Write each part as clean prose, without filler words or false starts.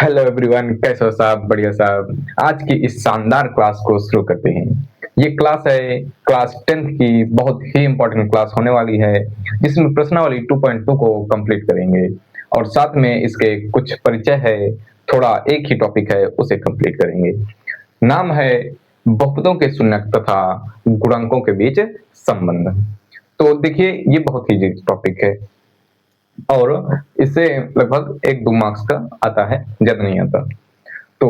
Hello everyone, कैसे हो साहब? बढ़िया साहब। आज की इस शानदार क्लास को शुरू करते हैं। ये क्लास है क्लास 10th की, बहुत ही इम्पोर्टेंट क्लास होने वाली है, जिसमें प्रश्नावली 2.2 को कंप्लीट करेंगे और साथ में इसके कुछ परिचय है, थोड़ा एक ही टॉपिक है उसे कंप्लीट करेंगे। नाम है बहुपदों के शून्यक तथा गुणांकों के बीच संबंध। तो देखिए, ये बहुत ही टॉपिक है और इससे लगभग 1-2 मार्क्स का आता है, ज्यादा नहीं आता। तो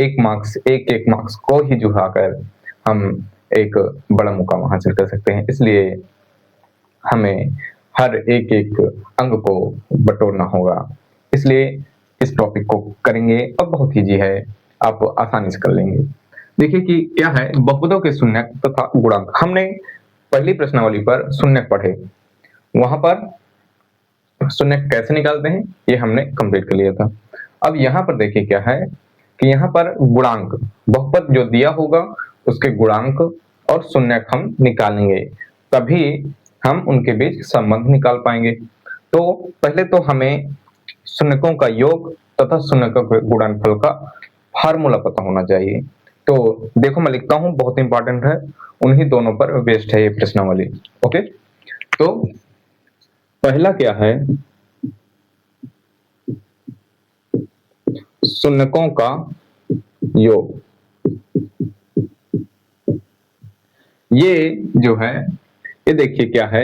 एक मार्क्स को ही जुड़ाकर हम एक बड़ा मुकाम हासिल कर सकते हैं। इसलिए हमें हर एक अंग को बटोरना होगा। इसलिए इस टॉपिक को करेंगे और बहुत ईजी है, आप आसानी से कर लेंगे। देखिए कि क्या है बहुपदों के शून्यक तथा गुणांक। हमने पहली प्रश्नावली पर शून्यक पढ़े, वहां पर शून्य कैसे निकालते हैं ये हमने कंप्लीट कर लिया था। अब यहाँ पर देखिए क्या है कि यहाँ पर गुणांक, बहुपद जो दिया होगा उसके गुणांक और शून्यक हम निकालेंगे, तभी हम उनके बीच संबंध निकाल पाएंगे। तो पहले तो हमें शून्यकों का योग तथा शून्यकों के गुणनफल का फार्मूला पता होना चाहिए। तो देखो मैं लिखता हूँ, बहुत इंपॉर्टेंट है, उन्हीं दोनों पर बेस्ड है ये प्रश्नावली। ओके, तो पहला क्या है, शून्यकों का योग। ये जो है, ये देखिए क्या है,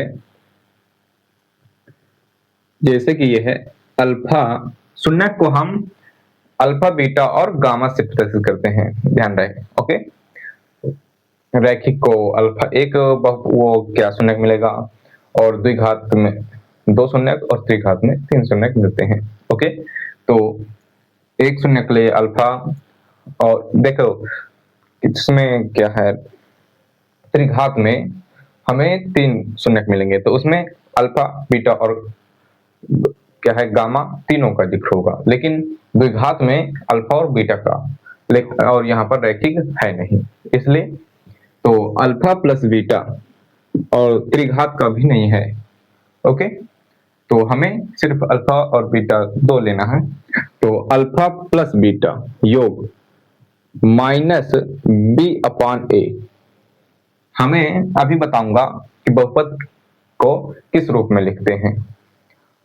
जैसे कि ये है अल्फा, शून्यक को हम अल्फा, बीटा और गामा से प्रदर्शित करते हैं, ध्यान रहे। ओके, रैखिक को अल्फा एक वो क्या शून्यक मिलेगा और द्विघात में 2 शून्यक और त्रिघात में 3 शून्यक मिलते हैं। ओके, तो एक शून्य के लिए अल्फा, और देखो इसमें क्या है, त्रिघात में हमें 3 शून्यक मिलेंगे, तो उसमें अल्फा, बीटा और क्या है गामा, तीनों का जिक्र होगा, लेकिन द्विघात में अल्फा और बीटा का, और यहाँ पर रैखिक है नहीं, इसलिए तो अल्फा प्लस बीटा और त्रिघात का भी नहीं है। ओके, तो हमें सिर्फ अल्फा और बीटा 2 लेना है। तो अल्फा प्लस बीटा योग माइनस b/a। हमें अभी बताऊंगा कि बहुपद को किस रूप में लिखते हैं,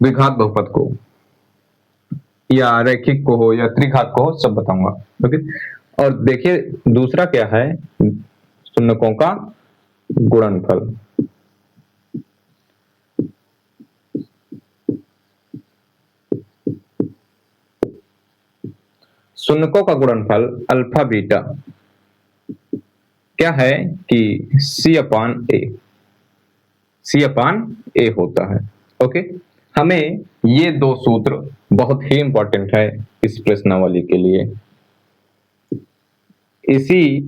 द्विघात बहुपद को या रैखिक को हो या त्रिघात को हो, सब बताऊंगा। ओके, और देखिए दूसरा क्या है, शून्यकों का गुणनफल। शून्यकों का गुणनफल अल्फा बीटा क्या है कि C/A होता है। ओके, हमें ये 2 सूत्र बहुत ही इंपॉर्टेंट है इस प्रश्नावली के लिए। इसी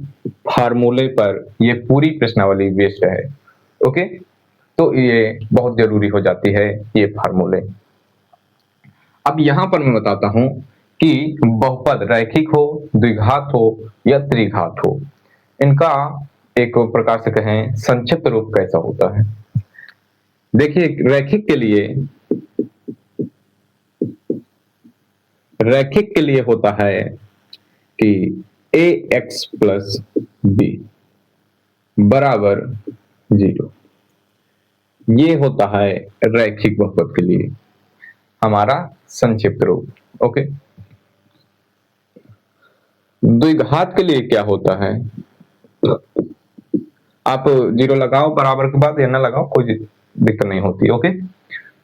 फार्मूले पर ये पूरी प्रश्नावली बेस्ड है। ओके, तो ये बहुत जरूरी हो जाती है ये फार्मूले। अब यहां पर मैं बताता हूं कि बहुपद रैखिक हो, द्विघात हो या त्रिघात हो, इनका एक प्रकार से कहें संक्षिप्त रूप कैसा होता है। देखिए रैखिक के लिए होता है कि ax प्लस b बराबर 0। ये होता है रैखिक बहुपद के लिए हमारा संक्षिप्त रूप। ओके, द्विघात के लिए क्या होता है, आप 0 लगाओ बराबर के बाद या ना लगाओ, कोई दिक्कत नहीं होती। ओके,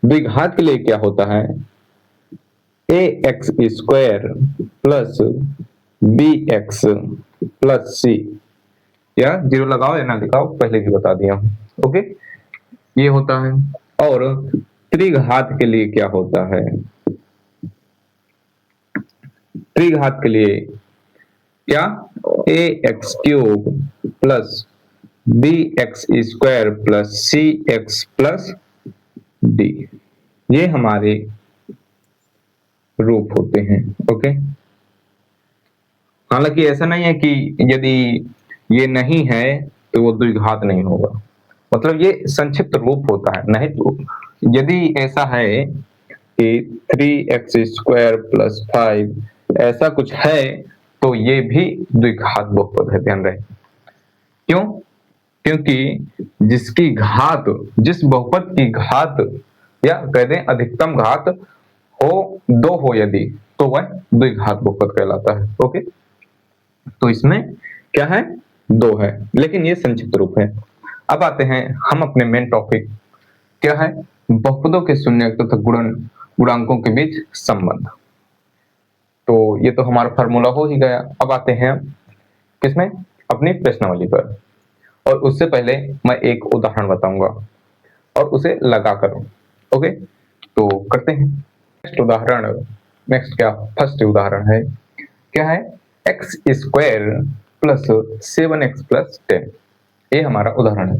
द्विघात के लिए क्या होता है, ax² plus bx plus c, या 0 लगाओ या ना लगाओ, पहले भी बता दिया हूं। ओके, ये होता है। और त्रिघात के लिए क्या होता है, त्रिघात के लिए क्या, ax³ plus bx² plus cx plus d, ये हमारे रूप होते हैं। ओके, हालांकि ऐसा नहीं है कि यदि ये नहीं है तो वो द्विघात नहीं होगा, मतलब ये संक्षिप्त रूप होता है। नहीं तो यदि ऐसा है कि 3x² + 5 ऐसा कुछ है, तो ये भी द्विघात बहुपद है, ध्यान रहे। क्यों? क्योंकि जिस बहुपद की घात या कह दें अधिकतम घात हो 2 हो यदि, तो वह द्विघात बहुपद कहलाता है। ओके, तो इसमें क्या है, 2 है, लेकिन ये संक्षिप्त रूप है। अब आते हैं हम अपने मेन टॉपिक, क्या है, बहुपदों के शून्यक तथा गुणांकों के बीच संबंध। तो ये तो हमारा फार्मूला हो ही गया। अब आते हैं किसमें, अपनी प्रश्नावली पर। और उससे पहले मैं एक उदाहरण बताऊंगा और उसे लगा कर, ओके, तो करते हैं नेक्स्ट उदाहरण। फर्स्ट उदाहरण है, क्या है, x² + 7x + 10। ये हमारा उदाहरण है।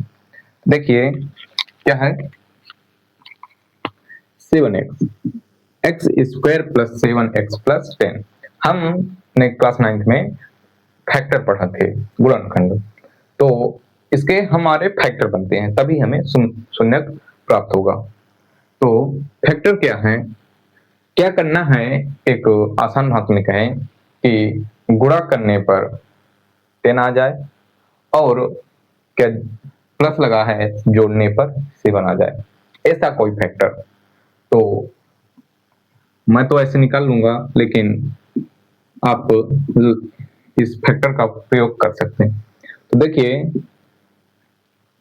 देखिए क्या है, 7x, x² + 7x + 10। हमने क्लास 9th में फैक्टर पढ़ा थे, गुणनखंड। तो इसके हमारे फैक्टर बनते हैं, तभी हमें शून्यक प्राप्त होगा। तो फैक्टर क्या है, क्या करना है, एक आसान भाषा में कहें कि गुणा करने पर 10 आ जाए और क्या प्लस लगा है जोड़ने पर 7 आ जाए, ऐसा कोई फैक्टर। तो मैं तो ऐसे निकाल लूंगा, लेकिन आप इस फैक्टर का प्रयोग कर सकते हैं। तो देखिए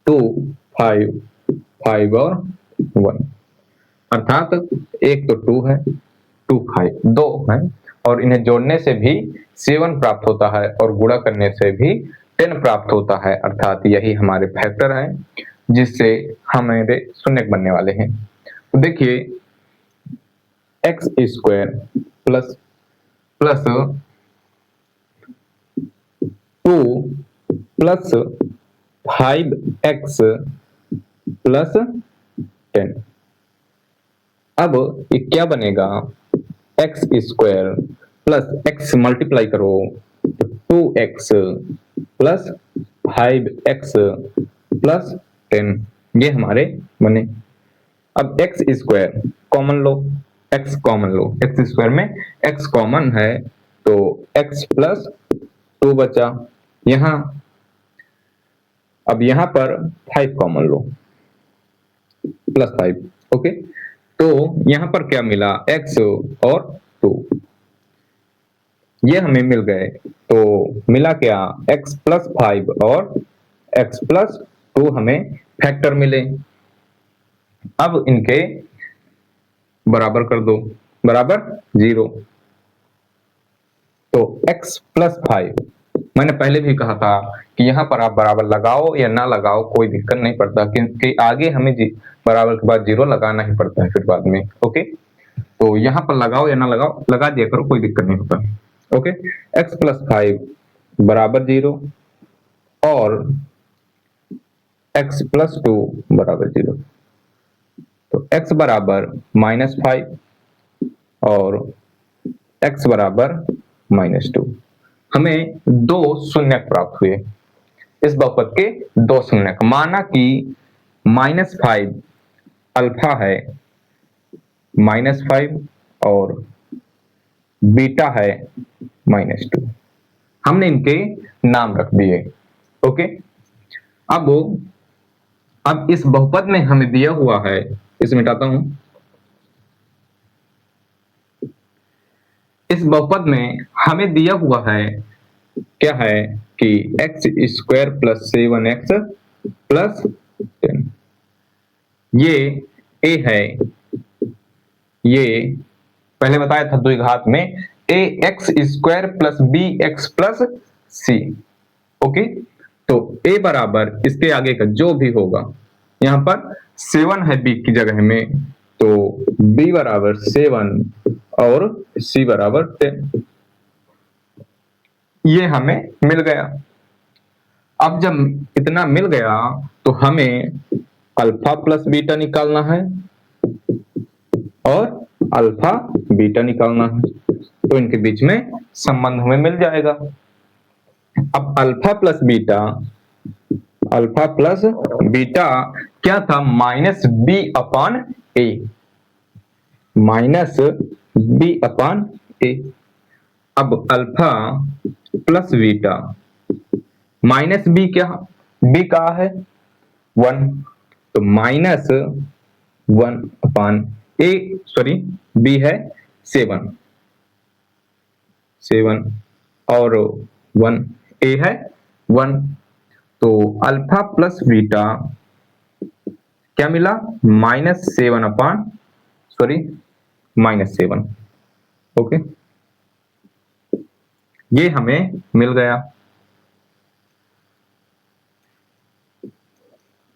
2, 5, 5 और 1, अर्थात एक तो 2 है, 2, 5, 2 है, और इन्हें जोड़ने से भी 7 प्राप्त होता है और गुणा करने से भी 10 प्राप्त होता है, अर्थात यही हमारे फैक्टर है जिससे हमारे शून्यक बनने वाले हैं। तो देखिए x² + 2 + 5x + 10। अब ये क्या बनेगा, x² + x मल्टीप्लाई करो, 2x + 5x + 10, ये हमारे बने। अब x² कॉमन लो, x कॉमन लो, x² में x कॉमन है, तो x + 2 बचा यहाँ। अब यहाँ पर 5 कॉमन लो, +5, ओके। तो यहाँ पर क्या मिला, x और 2, ये हमें मिल गए। तो मिला क्या, x + 5 और x + 2 हमें फैक्टर मिले। अब इनके बराबर कर दो, बराबर 0। तो x + 5, मैंने पहले भी कहा था कि यहाँ पर आप बराबर लगाओ या ना लगाओ कोई दिक्कत नहीं पड़ता, क्योंकि आगे हमें बराबर के बाद 0 लगाना ही पड़ता है फिर बाद में, ओके। तो यहाँ पर लगाओ या ना लगाओ, लगा दिया करो, कोई दिक्कत नहीं होता, ओके। x + 5 बराबर 0 और x + 2 बराबर 0। तो x बराबर -5 और x बराबर -2। हमें 2 शून्यक प्राप्त हुए, इस बहुपद के 2 शून्यक। माना कि -5 अल्फा है, -5 और बीटा है -2। हमने इनके नाम रख दिए, ओके। अब इस बहुपद में हमें दिया हुआ है, इसे मिटाता हूं। इस बहुपद में हमें दिया हुआ है, क्या है कि x² + 7x + 10, ये a है। ये पहले बताया था द्विघात में ax² + bx + c, ओके। तो a बराबर इसके आगे का जो भी होगा, यहाँ पर 7 है b की जगह में, तो b बराबर 7 और c बराबर 10, ये हमें मिल गया। अब जब इतना मिल गया तो हमें अल्फा + बीटा निकालना है और अल्फा बीटा निकालना है, तो इनके बीच में संबंध हमें मिल जाएगा। अब अल्फा + बीटा क्या था, -b/a। Minus B upon A. अब alpha plus beta minus B, क्या बी का है 1, तो minus 1 upon A, sorry B है 7 और 1 ए है 1, तो अल्फा प्लस बीटा क्या मिला -7 अपान सॉरी -7। ओके, ये हमें मिल गया।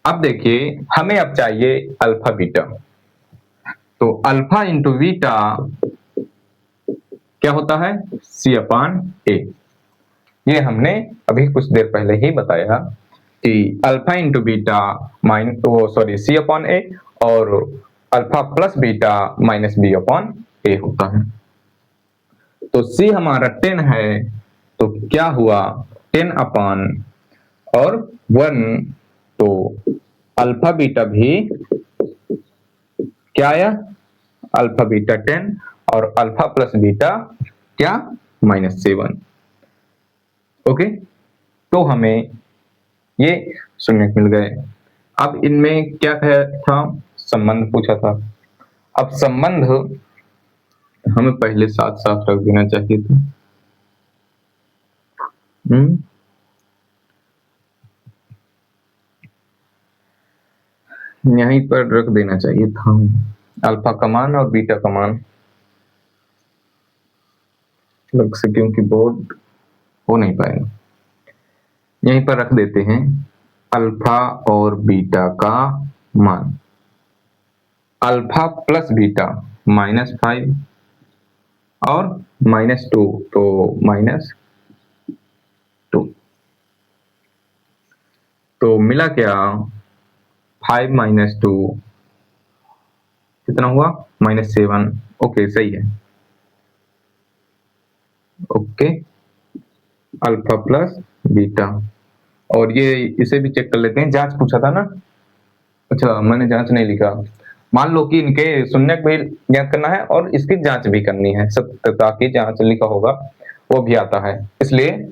अब देखिए हमें अब चाहिए अल्फा बीटा, तो अल्फा इंटू बीटा क्या होता है सी अपान ए। ये हमने अभी कुछ देर पहले ही बताया कि alpha into beta c upon a और alpha plus beta minus b upon a होता है। तो सी हमारा 10 है, तो क्या हुआ 10 अपॉन और 1, तो अल्फा बीटा भी क्या आया अल्फा बीटा 10 और अल्फा प्लस बीटा क्या -7। ओके, तो हमें ये शून्य मिल गए। अब इनमें क्या था संबंध पूछा था। अब संबंध हमें पहले साथ साथ रख देना चाहिए था। यहीं पर रख देना चाहिए था अल्फा का मान और बीटा का मान, अलग से क्योंकि बोर्ड हो नहीं पाएगा। यहीं पर रख देते हैं अल्फा और बीटा का मान। अल्फा प्लस बीटा -5 और -2, तो -2, तो मिला क्या 5 - 2 कितना हुआ -7। ओके, सही है। ओके, अल्फा प्लस बीटा, और ये इसे भी चेक कर लेते हैं। जांच पूछा था ना, अच्छा मैंने जांच नहीं लिखा। मान लो कि इनके शून्यक भी ज्ञात करना है और इसकी जांच भी करनी है, सत्यता की जांच लिखा होगा वो भी आता है, इसलिए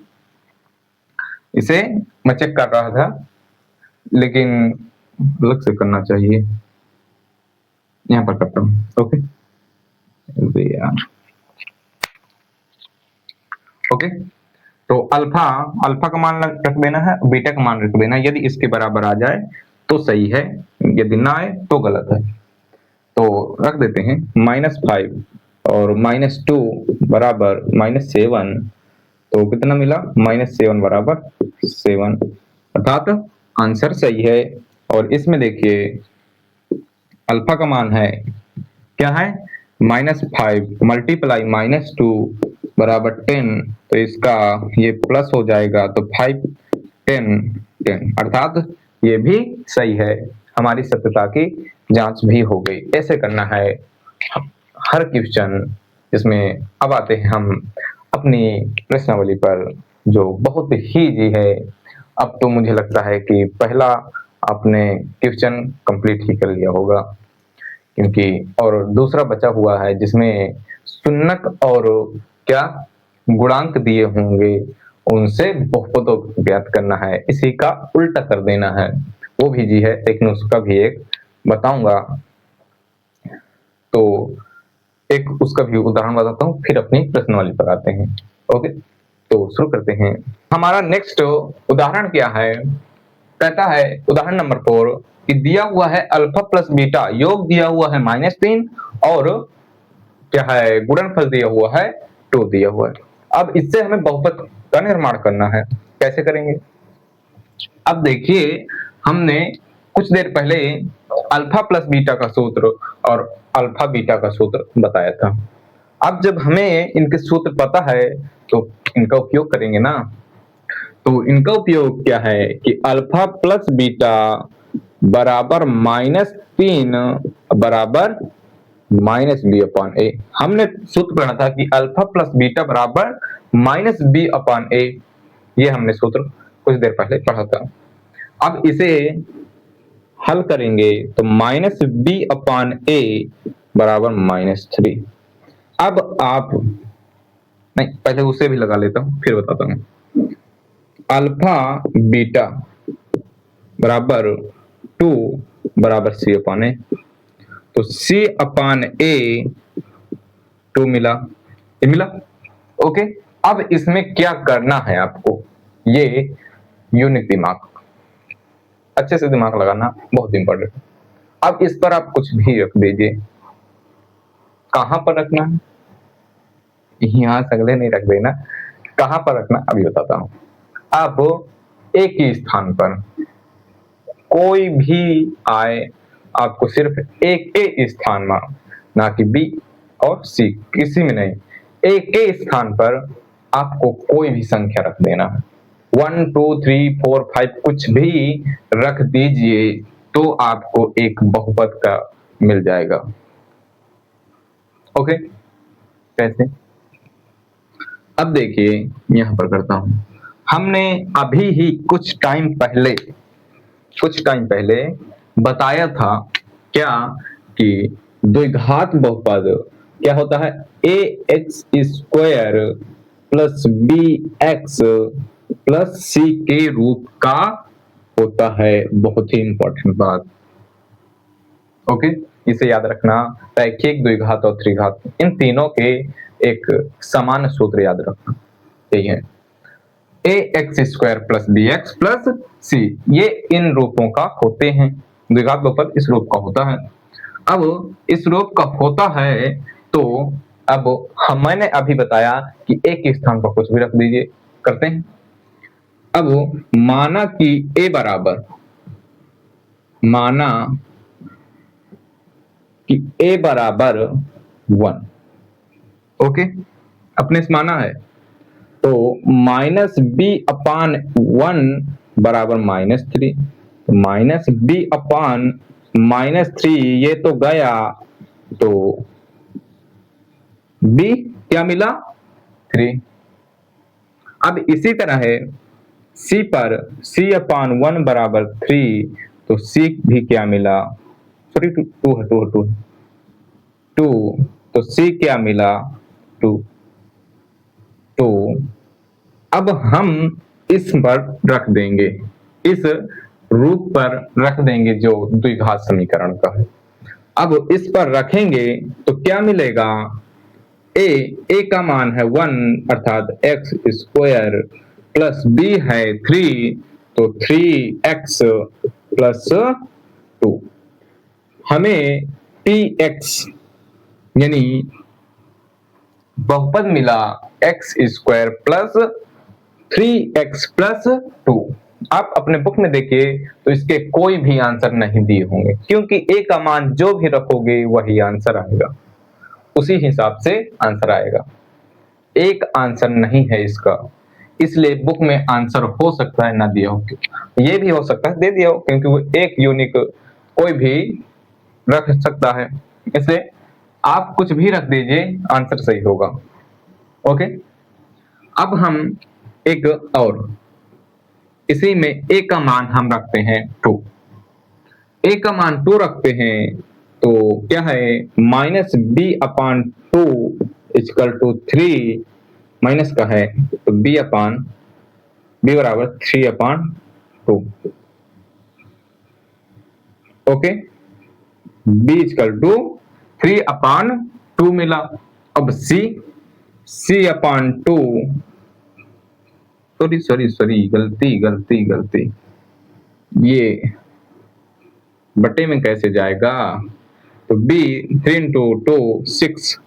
इसे मैं चेक कर रहा था, लेकिन अलग से करना चाहिए। यहाँ पर करता हूँ। ओके यार, ओके, तो अल्फा का मान रख देना है, बीटा का मान रख देना है। यदि इसके बराबर आ जाए तो सही है, यदि ना आए तो गलत है। तो रख देते हैं -5 और -2 बराबर -7, तो कितना मिला -7 बराबर 7, अर्थात आंसर सही है। और इसमें देखिए अल्फा का मान है क्या है -5 मल्टीप्लाई -2 बराबर 10, तो इसका ये प्लस हो जाएगा, तो 5 10 10, अर्थात ये भी सही है। हमारी सत्यता की जांच भी हो गई। ऐसे करना है हर क्वेश्चन। जिसमें अब आते हैं हम अपनी प्रश्नावली पर, जो बहुत ही इजी है। अब तो मुझे लगता है कि पहला आपने क्वेश्चन कंप्लीट ही कर लिया होगा, क्योंकि और दूसरा बचा हुआ है जिसमें शून्यक और क्या गुणांक दिए होंगे, उनसे बहुपदों ज्ञात करना है, इसी का उल्टा कर देना है। वो भी जी है, लेकिन उसका भी एक बताऊंगा। तो एक उसका भी उदाहरण बताता हूँ, फिर अपनी प्रश्नावली पर आते हैं। ओके, तो शुरू करते हैं। हमारा नेक्स्ट उदाहरण क्या है, कहता है उदाहरण नंबर 4 कि दिया हुआ है अल्फा प्लस बीटा योग दिया हुआ है -3 और क्या है गुणनफल दिया हुआ है 2 दिया हुआ है। अब इससे हमें बहुपद का निर्माण करना है। कैसे करेंगे? अब देखिए हमने कुछ देर पहले अल्फा प्लस बीटा का सूत्र और अल्फा बीटा का सूत्र बताया था। अब जब हमें इनके सूत्र पता है तो इनका उपयोग करेंगे ना। तो इनका उपयोग क्या है कि अल्फा प्लस बीटा बराबर -3 बराबर -b/a। हमने सूत्र पढ़ा था कि अल्फा प्लस बीटा बराबर -b/a। ये हमने सूत्र कुछ देर पहले पढ़ा था। अब इसे हल करेंगे तो -b/a बराबर -3। अब आप नहीं, पहले उसे भी लगा लेता हूँ फिर बताता हूँ। अल्फा बीटा बराबर 2 बराबर C/A। तो C/A 2 मिला, ये मिला। ओके, अब इसमें क्या करना है आपको, ये यूनिक दिमाग, अच्छे से दिमाग लगाना बहुत इंपॉर्टेंट है। अब इस पर आप कुछ भी रख दीजिए। कहां पर रखना है, यहां सगले नहीं रख देना, कहां पर रखना अभी बताता हूं। आप एक ही स्थान पर कोई भी आए, आपको सिर्फ एक के स्थान में, ना कि बी और सी, किसी में नहीं, एक के स्थान पर आपको कोई भी संख्या रख देना है। 1 2 3 4 5 कुछ भी रख दीजिए तो आपको एक बहुपद का मिल जाएगा। ओके, कैसे? अब देखिए, यहां पर करता हूं। हमने अभी ही कुछ टाइम पहले बताया था क्या कि द्विघात बहुपद क्या होता है, ax² plus bx plus c के रूप का होता है। बहुत ही इंपॉर्टेंट बात। ओके, इसे याद रखना। रैखिक, द्विघात और त्रिघात, इन तीनों के एक समान सूत्र याद रखना। यही है ax² plus bx plus c, ये इन रूपों का होते हैं। द्विघात बहुपद इस रूप का होता है। अब इस रूप का होता है तो अब मैंने अभी बताया कि एक स्थान पर कुछ भी रख दीजिए, करते हैं। अब माना कि a बराबर, माना कि a बराबर 1। ओके, अपने से माना है तो -b/1 बराबर -3, -b/-3 ये तो गया, तो b क्या मिला, 3। अब इसी तरह है c पर c/1 बराबर 3, तो c भी क्या मिला, सॉरी 2 है, 2, तो c क्या मिला, 2। तो अब हम इस पर रख देंगे, इस रूप पर रख देंगे जो द्विघात समीकरण का है। अब इस पर रखेंगे तो क्या मिलेगा, a का मान है 1 अर्थात x² प्लस b है 3, तो 3x प्लस 2। हमें px यानी बहुपद मिला x² प्लस 3x प्लस 2। आप अपने बुक में देखिए तो इसके कोई भी आंसर नहीं दिए होंगे, क्योंकि a का मान जो भी रखोगे वही आंसर आएगा, उसी हिसाब से आंसर आएगा। एक आंसर नहीं है इसका, इसलिए बुक में आंसर हो सकता है ना दिया हो, ये भी हो सकता है दे दिया हो, क्योंकि वो एक यूनिक कोई भी रख सकता है, इसलिए आप कुछ भी रख दीजिए, आंसर सही होगा। ओके, अब हम एक और, इसी में a का मान हम रखते हैं 2, a का मान 2 रखते हैं तो क्या है, -b/2 = 3, माइनस का है तो b बराबर 3/2। ओके, b = 3/2 मिला। अब c/2, सॉरी, गलती, ये बटे में कैसे जाएगा, तो b 3 × 2 6,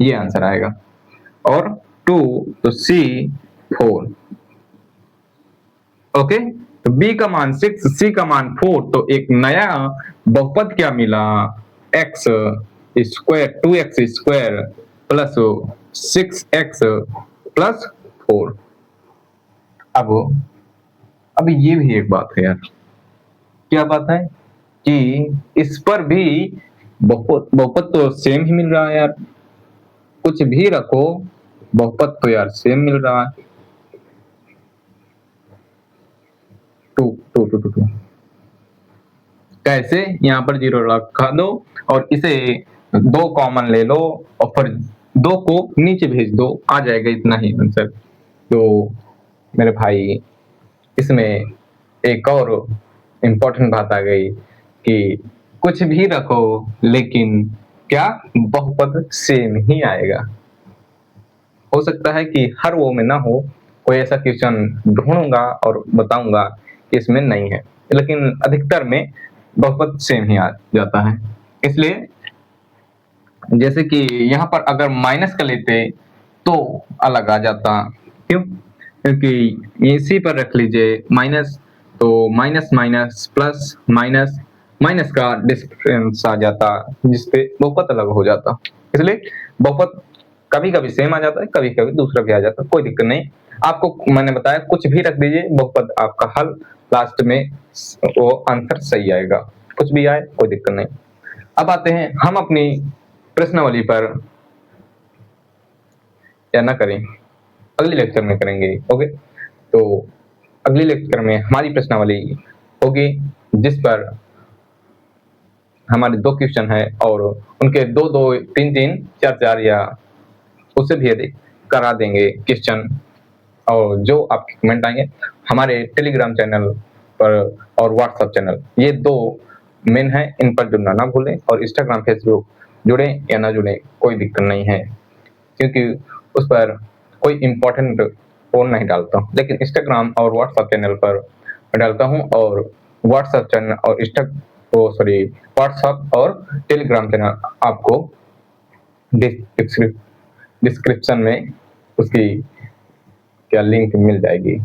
ये आंसर आएगा, और 2 तो c 4। ओके, तो b का मान 6, c का मान 4, तो एक नया बहुपद क्या मिला, x² प्लस 6x प्लस 4। अब ये भी एक बात है यार, क्या बात है कि इस पर भी बहुपद तो सेम ही मिल रहा है यार, कुछ भी रखो बहुपद तो यार सेम मिल रहा है। 2 कैसे, यहाँ पर 0 रखा दो और इसे 2 कॉमन ले लो और फिर 2 को नीचे भेज दो, आ जाएगा इतना ही आंसर। तो मेरे भाई इसमें एक और इम्पोर्टेंट बात आ गई कि कुछ भी रखो लेकिन क्या बहुपद सेम ही आएगा। हो सकता है कि हर वो में ना हो, कोई ऐसा क्वेश्चन ढूंढूंगा और बताऊंगा कि इसमें नहीं है, लेकिन अधिकतर में बहुपद सेम ही आ जाता है। इसलिए जैसे कि यहाँ पर अगर माइनस का लेते तो अलग आ जाता। क्यों? क्योंकि इसी पर रख लीजिए माइनस, तो minus minus plus minus minus का डिफरेंस आ जाता, जिससे बहुपद अलग हो जाता। इसलिए बहुपद कभी कभी सेम आ जाता है, कभी कभी दूसरा भी आ जाता है, कोई दिक्कत नहीं। आपको मैंने बताया कुछ भी रख दीजिए, बहुपद आपका हल लास्ट में वो आंसर सही आएगा, कुछ भी आए कोई दिक्कत नहीं। अब आते हैं हम अपनी प्रश्नावली पर, या ना करें अगले लेक्चर में करेंगे। ओके, तो अगले लेक्चर में हमारी प्रश्नावली होगी जिस पर हमारे 2 क्वेश्चन है और उनके 2-2, 3-3, 4-4 या उससे भी अधिक करा देंगे क्वेश्चन। और जो आपके कमेंट आएंगे हमारे टेलीग्राम चैनल पर और व्हाट्सएप चैनल, ये 2 मेन है, इन पर जुड़ना ना भूलें। और इंस्टाग्राम फेसबुक जुड़े या ना जुड़े कोई दिक्कत नहीं है, क्योंकि उस पर कोई इम्पोर्टेंट फोन नहीं डालता हूँ, लेकिन इंस्टाग्राम और व्हाट्सएप चैनल पर मैं डालता हूँ। और व्हाट्सएप चैनल और व्हाट्सएप और टेलीग्राम चैनल आपको डिस्क्रिप्शन में उसकी क्या लिंक मिल जाएगी।